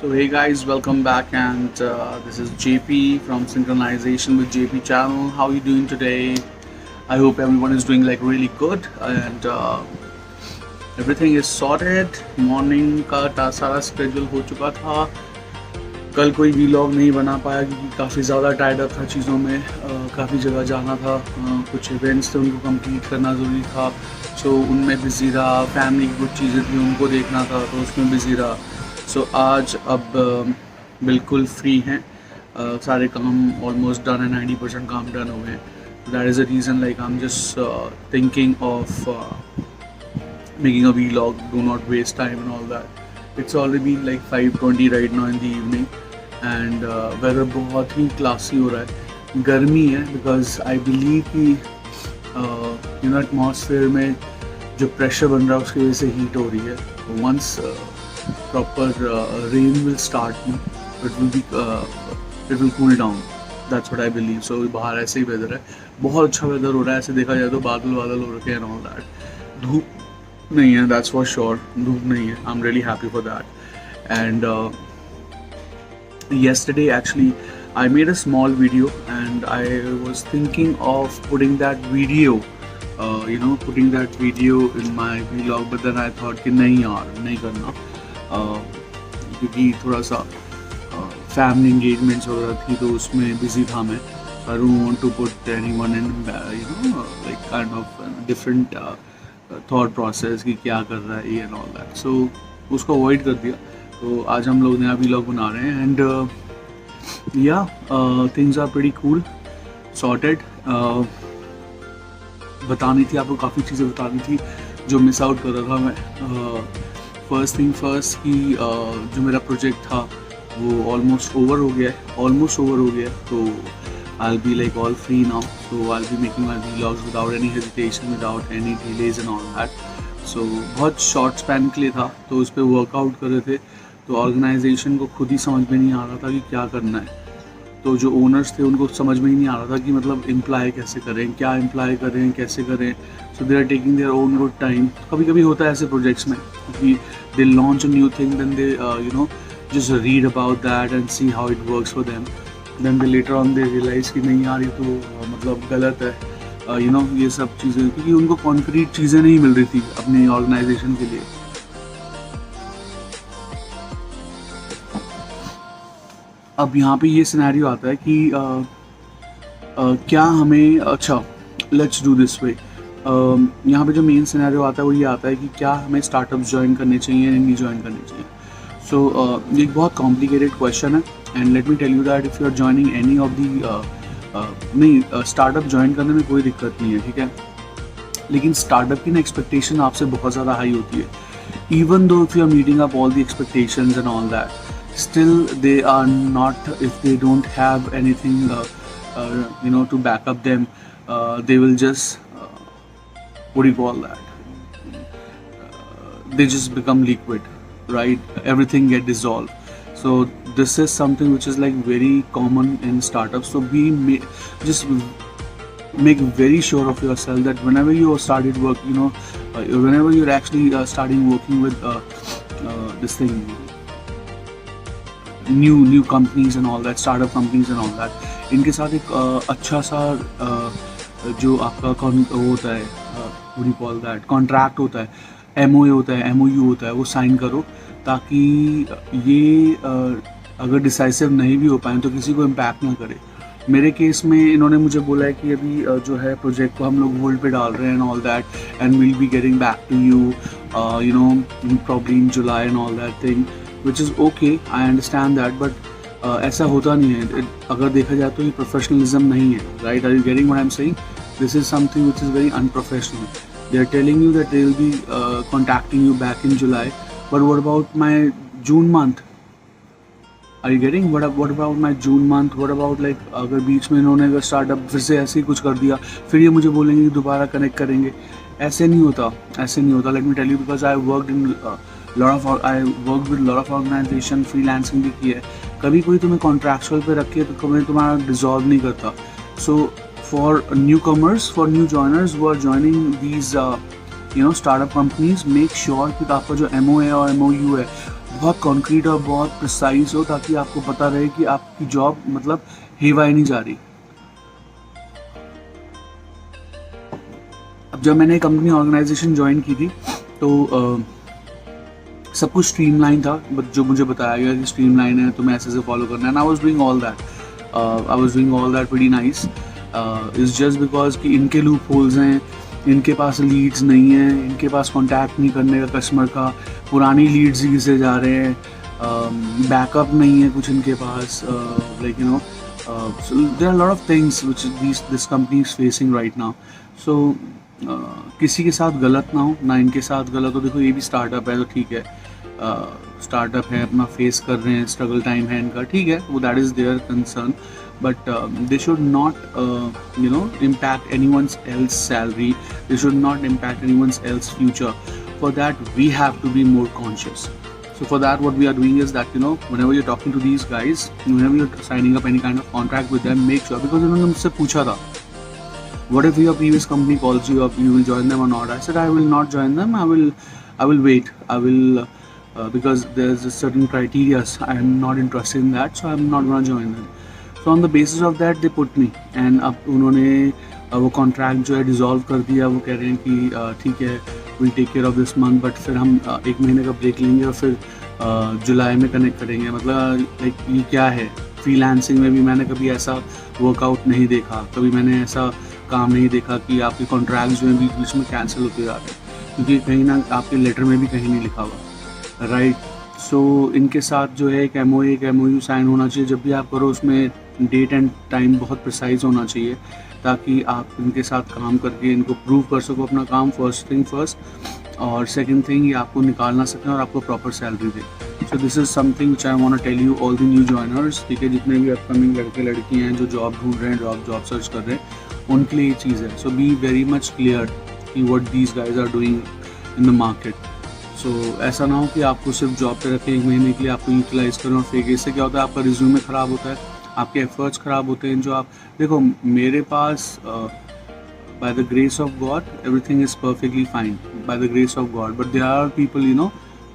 So hey guys, welcome back, and this is JP from Synchronization with JP channel. How are you doing today? I hope everyone is doing like really good, and everything is sorted. Morning का सारा schedule हो चुका था. कल कोई vlog नहीं बना पाया क्योंकि काफ़ी ज़्यादा tied up था चीज़ों में. काफ़ी जगह जाना था, कुछ events थे उनको complete करना ज़रूरी था, so उनमें busy रहा. Family की कुछ चीज़ें थी उनको देखना था तो उसमें busy रहा. सो आज अब बिल्कुल फ्री हैं, सारे काम ऑलमोस्ट डन है, 90% काम डन हुए हैं. That is a reason like I am just thinking of making a vlog. Do not waste time and all that. It's already been like 5:20 right now in the evening, and weather बहुत ही classy हो रहा है. गर्मी है because I believe कि atmosphere में जो प्रेशर बन रहा है उसकी वजह से हीट हो रही है. Once proper rain will start, it will cool down. That's what I believe. So बाहर ऐसे ही वेदर है, बहुत अच्छा वेदर हो रहा है. ऐसे देखा जाए तो बादल बादल हो रखे हैं and all that. धूप नहीं है, that's for sure. धूप नहीं है. I'm really happy for that. And yesterday actually I made a small video and I was thinking of putting that video putting that video in my vlog, but then I thought कि नहीं यार नहीं करना, क्योंकि थोड़ा सा family engagements वगैरह थी तो उसमें बिजी था मैं. I don't want to put anyone in like kind of different thought process कि क्या कर रहा है ये एंड ऑल दैट. सो उसको अवॉइड कर दिया. तो आज हम लोग नया व्लॉग बना रहे हैं एंड या things are pretty cool, sorted. बतानी थी आपको, काफ़ी चीज़ें बतानी थी जो मिस आउट कर रहा था मैं. फर्स्ट थिंग फर्स्ट कि जो मेरा प्रोजेक्ट था वो ऑलमोस्ट ओवर हो गया है. तो I will be like all free now. So I will be making my vlogs without any hesitation, without any delays and all that. So बहुत शॉर्ट स्पैन के लिए था तो उस पर वर्कआउट कर रहे थे. तो ऑर्गेनाइजेशन को खुद ही समझ में नहीं आ रहा था कि क्या करना है. तो जो ओनर्स थे उनको समझ में ही नहीं आ रहा था कि मतलब इम्प्लाई कैसे करें, क्या इम्प्लाई करें, कैसे करें. So they are taking their own good time. कभी कभी होता है ऐसे प्रोजेक्ट्स में कि they launch a new thing, then they just read about that and see how it works for them. Then they later on they realize कि नहीं यार ये तो मतलब गलत है. ये सब चीज़ें, क्योंकि उनको कॉन्क्रीट चीज़ें नहीं मिल रही थी अपनी ऑर्गेनाइजेशन के लिए. अब यहाँ पे ये सिनेरियो आता है कि क्या हमें, अच्छा लेट्स डू दिस वे. यहाँ पे जो मेन सिनेरियो आता है वो ये आता है कि क्या हमें स्टार्टअप्स ज्वाइन करने चाहिए या नहीं ज्वाइन करने चाहिए. सो ये एक बहुत कॉम्प्लिकेटेड क्वेश्चन है and let me tell you that if you are joining any of the startup join करने में कोई दिक्कत नहीं है, ठीक है. लेकिन स्टार्टअप की ना एक्सपेक्टेशन आपसे बहुत ज़्यादा हाई होती है. Even though if you are meeting up all the expectations and all that, still they are not, if they don't have anything to back up them, they will just what do you call that, they just become liquid, right? Everything get dissolved. So this is something which is like very common in startups. So just make very sure of yourself that whenever you started work, whenever you're actually starting working with this thing, new companies and all that, startup companies and all that, इनके साथ एक अच्छा सा जो आपका वो होता है, what do you call that, contract होता है, MOA होता है, MOU होता है, वो साइन करो ताकि ये अगर डिसाइसिव नहीं भी हो पाए तो किसी को इम्पैक्ट ना करे. मेरे केस में इन्होंने मुझे बोला है कि अभी जो है प्रोजेक्ट को हम लोग होल्ड पे डाल रहे हैं and all that, and will be getting back to you probably in July and all that thing, which is okay, I understand that, but ऐसा होता नहीं है. अगर देखा जाए तो ये प्रोफेशनलिज्म नहीं है, right? Are you getting what I'm saying? This is something which is very unprofessional. They are telling you that they will be contacting you back in July, but what about my June month? Are you getting what about my June month? What about like अगर बीच में इन्होंने अगर startup फिर से ऐसे ही कुछ कर दिया, फिर ये मुझे बोलेंगे कि दोबारा कनेक्ट करेंगे. ऐसे नहीं होता. Let me tell you, because I worked with lot of organization, freelancing भी की है. कभी कोई तुम्हें कॉन्ट्रैक्चुअल पे रखे तो कभी तुम्हारा डिजॉल्व नहीं करता. So for newcomers, for new joiners who are joining these startup companies, make sure कि आपका जो MOA और MOU है बहुत कॉन्क्रीट और बहुत प्रिसाइज हो, ताकि आपको पता रहे कि आपकी जॉब मतलब हेवाई नहीं जा रही। अब जब मैंने कंपनी ऑर्गेनाइजेशन ज्वाइन की थी तो सब कुछ स्ट्रीमलाइन था, बट जो मुझे बताया गया कि स्ट्रीमलाइन है, तो मैं ऐसे फॉलो करना है। I was doing all that, I was doing all that pretty nice. It's just because कि इनके लूप होल्स हैं, इनके पास लीड्स नहीं है, इनके पास कांटेक्ट नहीं करने का कस्टमर का, पुरानी लीड्स ही से जा रहे हैं, बैकअप नहीं है कुछ इनके पास, like you know there are lot of things which this company is facing right now. So किसी के साथ गलत ना हो, ना इनके साथ गलत हो। देखो ये भी स्टार्टअप है तो ठीक है, स्टार्टअप है, अपना फेस कर रहे हैं, स्ट्रगल टाइम है इनका, ठीक है, वो that is their concern, but they should not impact anyone's else salary, they should not impact anyone's else future. For that we have to be more conscious. So for that what we are doing is that whenever you're talking to these guys, whenever you're signing up any kind of contract with them, make sure, because उन्होंने मुझसे पूछा था what if your previous company calls you up, you will join them or not? I said I will not join them, I will wait, I will because there's a certain criteria, I am not interested in that, so I'm not going to join them. So on the basis of that they put me, and अब उन्होंने वो contract जो है dissolve कर दिया। वो कह रहे हैं कि ठीक है, will take care of this month, but फिर हम 1 महीने का ब्रेक लेंगे और फिर जुलाई में कनेक्ट करेंगे। मतलब लाइक ये क्या है? फ्रीलांसिंग में भी मैंने कभी ऐसा वर्कआउट नहीं देखा, कभी मैंने ऐसा काम नहीं देखा कि आपके कॉन्ट्रैक्ट जो है बीच बीच में कैंसिल होते जा रहे हैं, क्योंकि कहीं ना आपके लेटर में भी कहीं नहीं लिखा हुआ, राइट। सो इनके साथ जो है एक MOU साइन होना चाहिए। जब भी आप करो उसमें डेट एंड टाइम बहुत प्रिसाइज होना चाहिए, ताकि आप इनके साथ काम करके इनको प्रूव कर सको अपना काम, फर्स्ट थिंग फर्स्ट, और सेकंड थिंग ये आपको निकाल ना सकें और आपको प्रॉपर सैलरी दे। So this is something which I want to tell you all the new joiners, ठीक है, जितने भी अपकमिंग लड़के लड़की हैं जो जॉब ढूंढ रहे हैं, जॉब सर्च कर रहे हैं, उनके लिए ये चीज़ है। So be very much clear कि what these guys are doing in the market. So ऐसा ना हो कि आपको सिर्फ जॉब पे रखें 1 महीने के लिए, आपको यूटिलाइज़ करें, और फिर इससे क्या होता है, आपका रिज्यूमे ख़राब होता है, आपके एफर्ट्स ख़राब होते हैं। जो आप देखो, मेरे पास by the grace of God everything is perfectly fine, by the grace of God, but there are people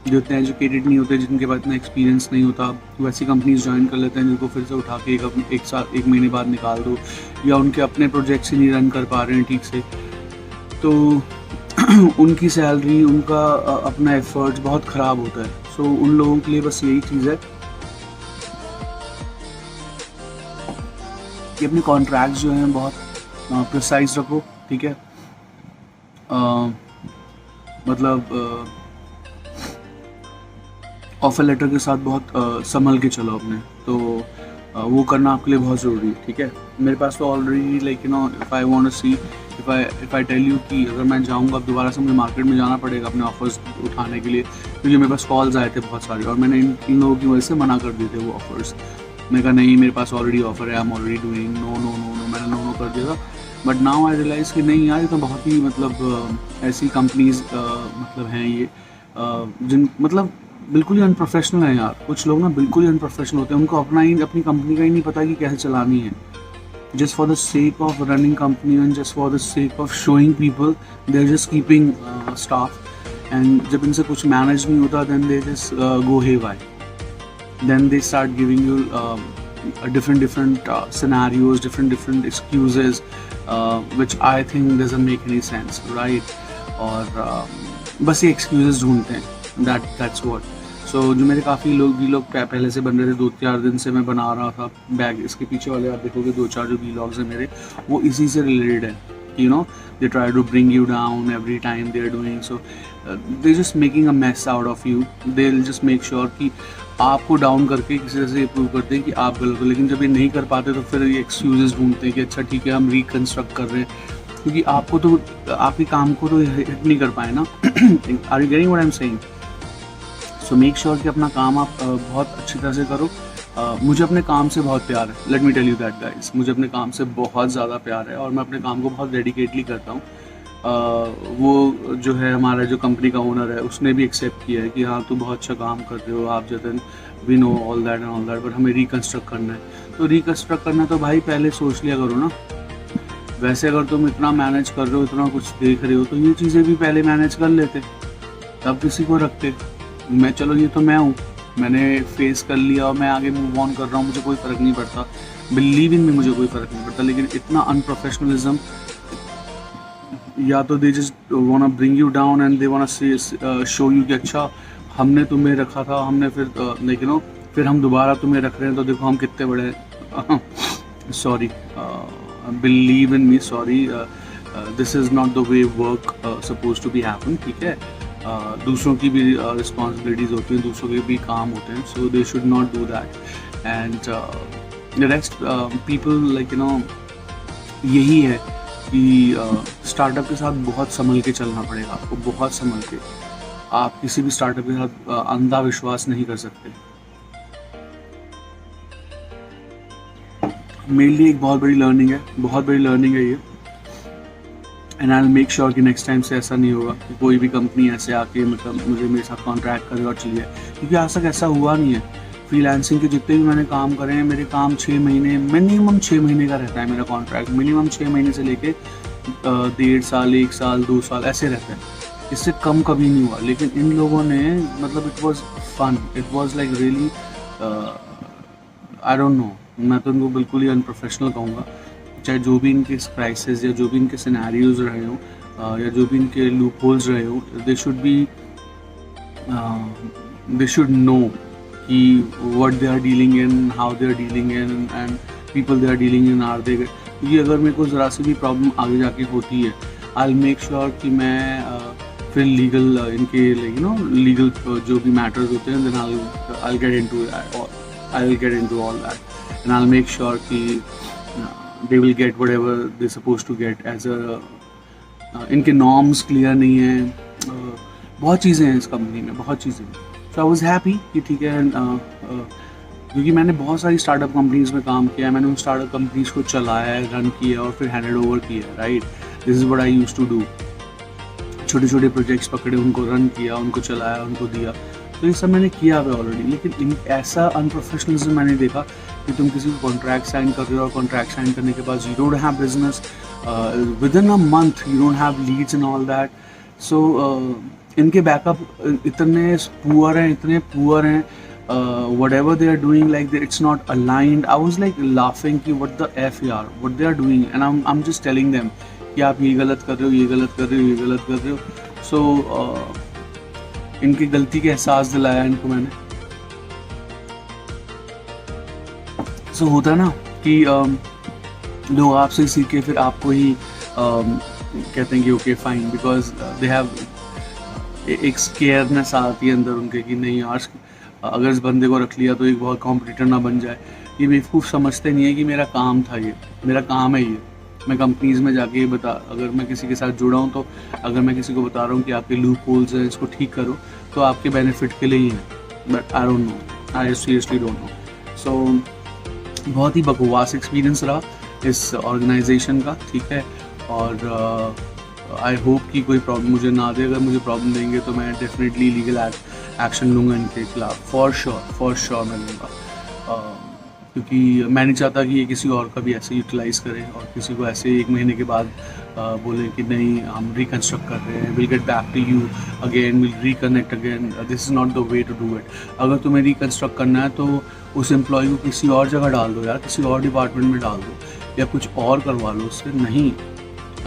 जो इतने एजुकेटेड नहीं होते, जिनके पास इतना एक्सपीरियंस नहीं होता, वैसी कंपनीज ज्वाइन कर लेते हैं, जिनको फिर से उठा के एक महीने बाद निकाल दो, या उनके अपने प्रोजेक्ट्स ही नहीं रन कर पा रहे हैं ठीक से, तो उनकी सैलरी, उनका अपना एफर्ट्स बहुत ख़राब होता है। सो उन लोगों के लिए बस यही चीज़ है कि अपने कॉन्ट्रैक्ट जो हैं बहुत प्रिसाइज रखो, ठीक है। मतलब ऑफर लेटर के साथ बहुत संभल के चलो अपने, तो वो करना आपके लिए बहुत ज़रूरी है, ठीक है। मेरे पास तो already like if I want to see, if I tell you कि अगर मैं जाऊँगा, अब दोबारा से मुझे मार्केट में जाना पड़ेगा अपने ऑफर्स उठाने के लिए, क्योंकि मेरे पास कॉल्स आए थे बहुत सारे, और मैंने इन लोगों की वजह से मना कर दिए थे वो ऑफर्स। मैंने कहा नहीं, मेरे पास ऑलरेडी ऑफर है, I am already doing, no, मैंने नो कर दिया था। बट नाउ आई रियलाइज़ कि नहीं यार, ये तो बहुत ही मतलब ऐसी कंपनीज मतलब हैं ये जिन मतलब बिल्कुल ही अनप्रोफेशनल है यार। कुछ लोग ना बिल्कुल ही अनप्रोफेशनल होते हैं, उनको अपनी कंपनी का ही नहीं पता कि कैसे चलानी है। Just for the sake of running company and just for the sake of showing people, they're just keeping staff, and जब इनसे कुछ manage नहीं होता, then they just go haywire. Then they start giving you different scenarios, different excuses, which I think doesn't make any sense, right? और बस ये excuses ढूंढते हैं, that's what. सो जो मेरे काफ़ी लोग पहले से बन रहे थे, 2-4 दिन से मैं बना रहा था बैग, इसके पीछे वाले आप देखोगे 2-4 जो वीलॉग्स हैं मेरे, वो इसी से रिलेटेड है। They try to bring you down every time they are doing, so they just making a mess out of you, they will just make sure कि आपको डाउन करके किसी तरह से ये प्रूव करते हैं कि आप गलत हो। लेकिन जब ये नहीं कर पाते तो फिर ये एक्सक्यूजेस ढूंढते हैं कि अच्छा ठीक है, हम रिकन्स्ट्रक्ट कर रहे हैं, क्योंकि आपको तो आपके काम को तो हिट नहीं कर पाए ना। Are you getting what I am saying? So make sure कि अपना काम आप बहुत अच्छी तरह से करो। मुझे अपने काम से बहुत प्यार है, let me tell you that guys, मुझे अपने काम से बहुत ज़्यादा प्यार है और मैं अपने काम को बहुत डेडिकेटली करता हूँ। वो जो है हमारा जो कंपनी का ओनर है, उसने भी एक्सेप्ट किया है कि हाँ तू बहुत अच्छा काम कर रहे हो आप जतन, we know all that and all that, but हमें रिकन्स्ट्रक्ट करना है। तो रिकन्स्ट्रक्ट करना है तो भाई पहले सोच लिया करो ना। वैसे अगर तुम इतना मैनेज कर रहे हो, इतना कुछ देख रहे हो, तो ये चीज़ें भी पहले मैनेज कर लेते, तब किसी को रखते। मैं चलो ये तो मैं हूँ, मैंने फेस कर लिया और मैं आगे मूव ऑन कर रहा हूँ, मुझे कोई फ़र्क नहीं पड़ता। बिलीव इन मी, मुझे कोई फ़र्क नहीं पड़ता। लेकिन इतना अनप्रोफेशनलिज्म, या तो they just वांना bring you down and they वांना show you कि अच्छा हमने तुम्हें रखा था, हमने फिर लेकिन फिर हम दोबारा तुम्हें रख रहे हैं तो देखो हम कितने बड़े हैं। Sorry, believe in me, sorry, this is not the way work suppose to be happen, ठीक है। दूसरों की भी रिस्पॉन्सिबिलिटीज़ होती हैं, दूसरों के भी काम होते हैं, so they should not do that. And rest people like यही है कि स्टार्टअप के साथ बहुत संभल के चलना पड़ेगा आपको, बहुत संभल के। आप किसी भी स्टार्टअप के साथ अंधा विश्वास नहीं कर सकते। मेरे लिए एक बहुत बड़ी लर्निंग है, बहुत बड़ी लर्निंग है ये। And I will make sure कि नेक्स्ट टाइम से ऐसा नहीं होगा कि कोई भी कंपनी ऐसे आके मतलब मुझे मेरे साथ कॉन्ट्रैक्ट करे और चली जाए, क्योंकि आज तक ऐसा हुआ नहीं है। फ्रीलांसिंग के जितने भी मैंने काम करे हैं, मेरे काम 6 महीने, मिनिमम 6 महीने का रहता है मेरा कॉन्ट्रैक्ट। मिनिमम 6 महीने से लेके 1.5 साल, 1 साल, 2 साल ऐसे रहते हैं, इससे कम कभी नहीं हुआ। लेकिन इन लोगों ने मतलब it was fun, it was like really, I don't know, मैं तो इनको बिल्कुल ही अनप्रोफेशनल कहूँगा। चाहे जो भी इनके क्राइसिस या जो भी इनके सिनेरियोज रहे हों या जो भी इनके लूप होल्स रहे हों, दे शुड नो कि what they are dealing in, how they are dealing in, and people they are dealing in are they. क्योंकि अगर मेरे को ज़रा सी भी प्रॉब्लम आगे जाके होती है, आई विल मेक श्योर कि मैं फिर लीगल इनके लीगल जो भी मैटर्स होते हैं, then I will get into all that, and I will make sure कि they will get whatever they're supposed to get as a इनके नॉर्म्स क्लियर नहीं हैं, बहुत चीज़ें हैं इस कंपनी में, बहुत चीज़ें। सो आई वाज हैप्पी कि ठीक है, क्योंकि मैंने बहुत सारी स्टार्टअप कंपनीज़ में काम किया है, मैंने उन स्टार्टअप कंपनीज़ को चलाया है, रन किया और फिर हैंडेड ओवर किया, right. This is what I used to do. छोटे छोटे प्रोजेक्ट्स पकड़े, उनको रन किया, उनको चलाया, उनको दिया, तो ये सब मैंने किया हुआ ऑलरेडी। लेकिन ऐसा अनप्रोफेशनलिज्म मैंने देखा कि तुम किसी को कॉन्ट्रैक्ट साइन कर रहे हो और कॉन्ट्रैक्ट साइन करने के बाद you don't have business within a month, you don't have leads and all that. So इनके बैकअप इतने पुअर हैं, इतने पुअर हैं, whatever they are doing, like it's not aligned. I was like laughing कि what the f यार, what they are doing, and I'm just telling them कि आप ये गलत कर रहे हो, ये गलत कर रहे हो, ये गलत कर रहे हो। सो इनकी गलती के एहसास दिलाया इनको मैंने। सो होता है ना कि लोग आपसे सीख के फिर आपको ही कहते हैं कि okay fine, because they have एक स्केयरनेस आती है अंदर उनके कि नहीं यार, अगर इस बंदे को रख लिया तो एक बहुत कॉम्पिटिटर ना बन जाए। ये बेवकूफ़ समझते नहीं है कि मेरा काम था, ये मेरा काम है। ये मैं कंपनीज़ में जाके अगर मैं किसी के साथ जुड़ा हूँ, तो अगर मैं किसी को बता रहा हूँ कि आपके लूप होल्स हैं, इसको ठीक करो, तो आपके बेनिफिट के लिए ही है। But I don't know, I seriously don't know. So बहुत ही बकवास एक्सपीरियंस रहा इस ऑर्गेनाइजेशन का, ठीक है। और आई होप कि कोई प्रॉब्लम मुझे ना दे। अगर मुझे प्रॉब्लम देंगे तो मैं डेफिनेटली लीगल एक्शन लूँगा इनके खिलाफ, फॉर श्योर मैं लूँगा, क्योंकि मैं नहीं चाहता कि ये किसी और का भी ऐसे यूटिलाइज़ करे और किसी को ऐसे 1 महीने के बाद बोले कि नहीं हम रिकन्स्ट्रक्ट कर रहे हैं, will get back to you again, will reconnect again. This is not the way to do it. अगर तुम्हें रिकन्स्ट्रक्ट करना है तो उस एम्प्लॉय को किसी और जगह डाल दो यार, किसी और डिपार्टमेंट में डाल दो या कुछ और करवा लो उससे। नहीं,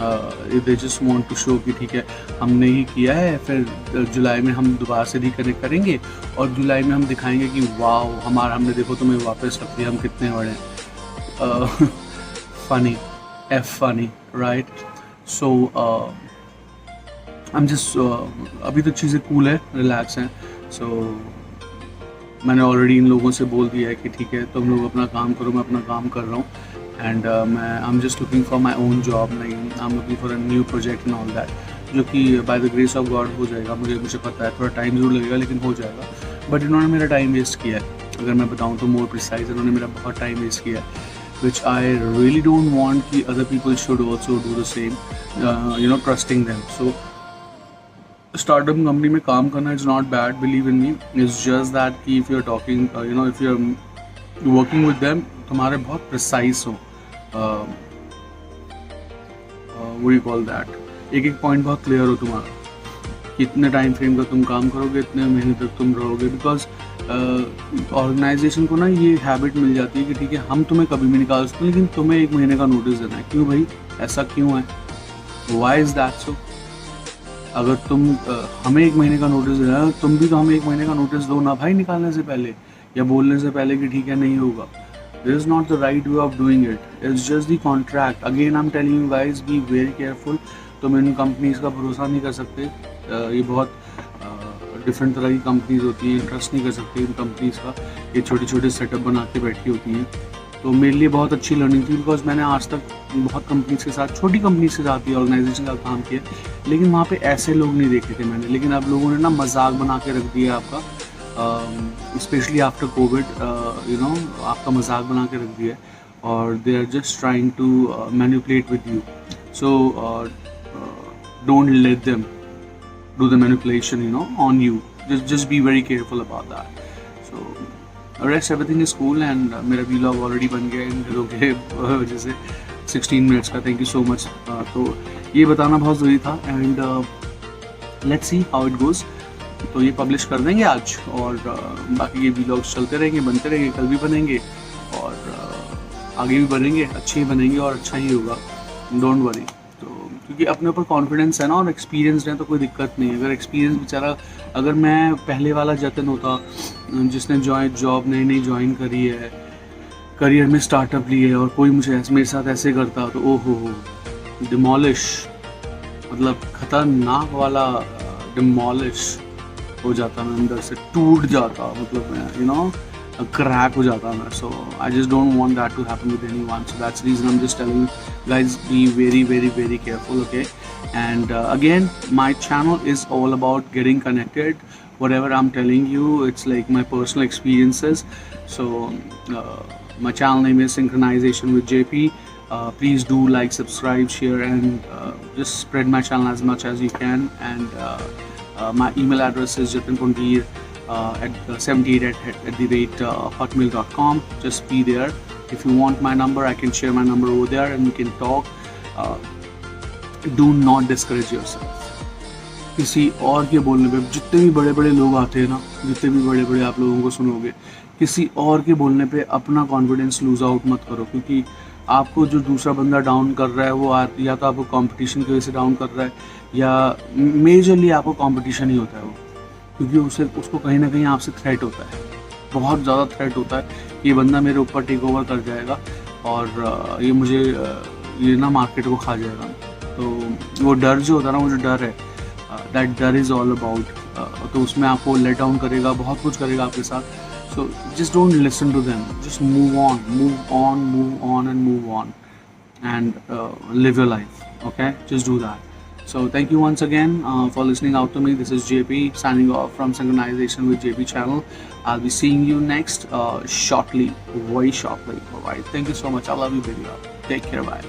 they just want to show कि ठीक है हमने ही किया है, फिर जुलाई में हम दोबारा से रिकनेक्ट करेंगे और जुलाई में हम दिखाएंगे कि वाओ हमने देखो तुम्हें वापस रख दिया, हम कितने बड़े हैं। Funny, funny, right. So I am just, अभी तो चीज़ें कूल है, रिलैक्स हैं। सो मैंने ऑलरेडी इन लोगों से बोल दिया है कि ठीक है तुम लोग अपना काम करो, मैं अपना काम कर रहा हूँ। And I am just looking for my own job, नहीं I am looking for a new project and all that, जो कि by the grace of God हो जाएगा। मुझे पता है थोड़ा टाइम ज़रूर लगेगा, लेकिन हो जाएगा। बट इन्होंने मेरा टाइम वेस्ट किया है, अगर मैं बताऊँ तो मोर प्रिसाइज, इन्होंने मेरा बहुत टाइम वेस्ट किया है, which I really don't want कि other people should also do the same, trusting them. So startup company में काम करना is not bad, believe in me. It's just that कि if you are talking, if you are working with them, तुम्हारे बहुत precise हो, what you call that, एक point बहुत clear हो तुम्हारा कि इतने टाइम फ्रेम का तुम काम करोगे, इतने महीने तक तुम रहोगे। बिकॉज ऑर्गेनाइजेशन को ना ये हैबिट मिल जाती है कि ठीक है हम तुम्हें कभी भी निकाल सकते हैं, लेकिन तुम्हें 1 महीने का नोटिस देना है। क्यों भाई, ऐसा क्यों है? Why is that so? अगर तुम हमें 1 महीने का नोटिस देना है, तुम भी तो हमें 1 महीने का नोटिस दो ना भाई, निकालने से पहले या बोलने से पहले कि ठीक है नहीं होगा। This is not the right way of doing it, it's just the contract. Again I am telling you guys, be very careful. तुम इन कंपनीज़ का भरोसा नहीं कर सकते। ये बहुत डिफरेंट तरह की कंपनीज होती हैं, ट्रस्ट नहीं कर सकते इन कंपनीज़ का। ये छोटे छोटे सेटअप बना के बैठी होती हैं। तो मेरे लिए बहुत अच्छी लर्निंग थी, बिकॉज मैंने आज तक बहुत कंपनीज के साथ, छोटी कंपनीज के साथ ही ऑर्गेनाइजेशन का काम किया, लेकिन वहाँ पे ऐसे लोग नहीं देखे थे मैंने। लेकिन अब लोगों ने ना मजाक बना के रख दिया आपका, स्पेशली आफ्टर कोविड, आपका मजाक बना के रख दिया है, और they are just trying to manipulate with you. So don't let them do the manipulation on you. Just be very careful about that. So rest everything is cool, and मेरा vlog already बन गया इन दिनों के वजह से 16 minutes का। Thank you so much. तो ये बताना बहुत ज़रूरी था, and let's see how it goes. तो ये पब्लिश कर देंगे आज, और बाकी ये vlogs चलते रहेंगे, बनते रहेंगे, कल भी बनेंगे और आगे भी बनेंगे, अच्छे ही बनेंगे और अच्छा ही होगा, डोंट वरी। क्योंकि अपने ऊपर कॉन्फिडेंस है ना, और एक्सपीरियंस है, तो कोई दिक्कत नहीं है। अगर एक्सपीरियंस बेचारा, अगर मैं पहले वाला जतन होता जिसने जॉब नई नई ज्वाइन करी है, करियर में स्टार्टअप ली है, और कोई मुझे मेरे साथ ऐसे करता, तो ओहो डिमोलिश, मतलब खतरनाक वाला डिमोलिश हो जाता, मैं अंदर से टूट जाता, मतलब मैं क्रैक हो जाता मैं। So I just don't want that to happen with anyone. So that's the reason I am just telling you guys, be very very very careful, okay? And again, my channel is all about getting connected. Whatever I'm telling you, it's like my personal experiences. So my channel name is Synchronization with JP. Please do like, subscribe, share, and just spread my channel as much as you can. And my email address is jatinpundir at 78@hotmail.com. Just be there. If you want my number, I can share my number over there and we can talk. Do not discourage yourself. किसी और के बोलने पे, जितने भी बड़े बड़े लोग आते हैं ना, जितने भी बड़े बड़े आप लोगों को सुनोगे, किसी और के बोलने पे अपना कॉन्फिडेंस लूज आउट मत करो। क्योंकि आपको जो दूसरा बंदा डाउन कर रहा है, वो या तो आपको कंपटीशन की वजह से डाउन कर रहा है, या मेजरली आपको कंपटीशन ही होता है वो, क्योंकि उसको कहीं ना कहीं आपसे थ्रेट होता है, बहुत ज़्यादा थ्रेट होता है। ये बंदा मेरे ऊपर टेक ओवर कर जाएगा, और ये मुझे ये ना मार्केट को खा जाएगा। तो वो डर जो होता है ना, वो जो डर है, दैट डर इज़ ऑल अबाउट, तो उसमें आपको लेट डाउन करेगा, बहुत कुछ करेगा आपके साथ। So just don't listen to them, just move on and live your life, okay? Just do that. So thank you once again for listening out to me. This is JP signing off from Synchronization with JP channel. I'll be seeing you next shortly, very shortly. Alright, thank you so much. I love you, baby. Take care. Bye.